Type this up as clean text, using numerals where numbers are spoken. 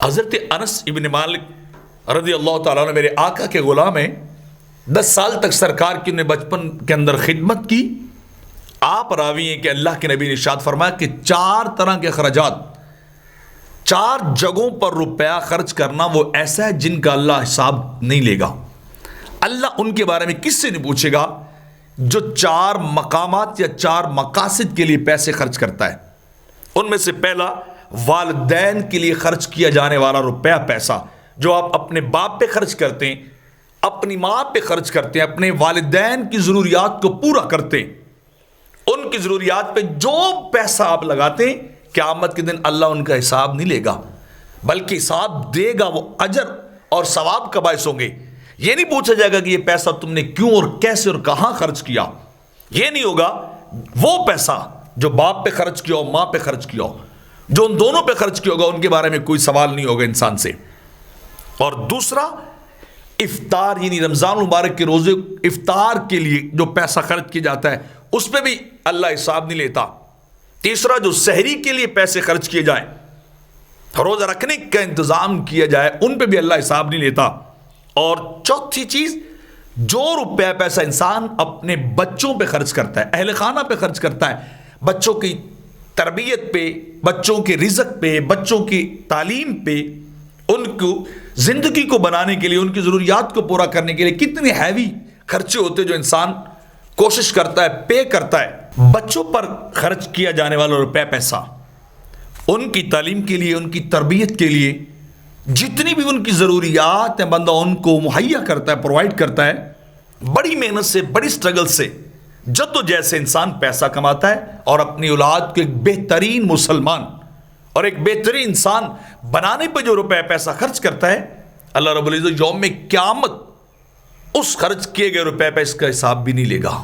حضرت انس ابن مالک رضی اللہ تعالیٰ عنہ میرے آقا کے غلام ہیں. 10 سال تک سرکار کی انہیں بچپن کے اندر خدمت کی. آپ راوی ہیں کہ اللہ کے نبی نے ارشاد فرمایا کہ 4 طرح کے اخراجات، 4 جگہوں پر روپیہ خرچ کرنا وہ ایسا ہے جن کا اللہ حساب نہیں لے گا. اللہ ان کے بارے میں کس سے نہیں پوچھے گا جو 4 مقامات یا 4 مقاصد کے لیے پیسے خرچ کرتا ہے. ان میں سے پہلا، والدین کے لیے خرچ کیا جانے والا روپیہ پیسہ جو آپ اپنے باپ پہ خرچ کرتے ہیں، اپنی ماں پہ خرچ کرتے ہیں، اپنے والدین کی ضروریات کو پورا کرتے ہیں. ان کی ضروریات پہ جو پیسہ آپ لگاتے ہیں، قیامت کے دن اللہ ان کا حساب نہیں لے گا، بلکہ حساب دے گا. وہ اجر اور ثواب کا باعث ہوں گے. یہ نہیں پوچھا جائے گا کہ یہ پیسہ تم نے کیوں اور کیسے اور کہاں خرچ کیا. یہ نہیں ہوگا. وہ پیسہ جو باپ پہ خرچ کیا ہو، ماں پہ خرچ کیا ہو، جو ان دونوں پہ خرچ کیا ہوگا، ان کے بارے میں کوئی سوال نہیں ہوگا انسان سے. اور دوسرا، افطار یعنی رمضان مبارک کے روزے افطار کے لیے جو پیسہ خرچ کیا جاتا ہے اس پہ بھی اللہ حساب نہیں لیتا. تیسرا، جو سحری کے لیے پیسے خرچ کیے جائیں، روزہ رکھنے کا انتظام کیا جائے، ان پہ بھی اللہ حساب نہیں لیتا. اور چوتھی چیز، جو روپیہ پیسہ انسان اپنے بچوں پہ خرچ کرتا ہے، اہل خانہ پہ خرچ کرتا ہے، بچوں کی تربیت پہ، بچوں کے رزق پہ، بچوں کی تعلیم پہ، ان کو زندگی کو بنانے کے لیے، ان کی ضروریات کو پورا کرنے کے لیے کتنے ہیوی خرچے ہوتے جو انسان کوشش کرتا ہے، پے کرتا ہے. بچوں پر خرچ کیا جانے والا روپے پیسہ ان کی تعلیم کے لیے، ان کی تربیت کے لیے جتنی بھی ان کی ضروریات ہیں بندہ ان کو مہیا کرتا ہے، پرووائڈ کرتا ہے. بڑی محنت سے، بڑی سٹرگل سے، جدوجہد سے انسان پیسہ کماتا ہے اور اپنی اولاد کو ایک بہترین مسلمان اور ایک بہترین انسان بنانے پہ جو روپے پیسہ خرچ کرتا ہے، اللہ رب العزت یوم قیامت اس خرچ کیے گئے روپے پہ اس کا حساب بھی نہیں لے گا.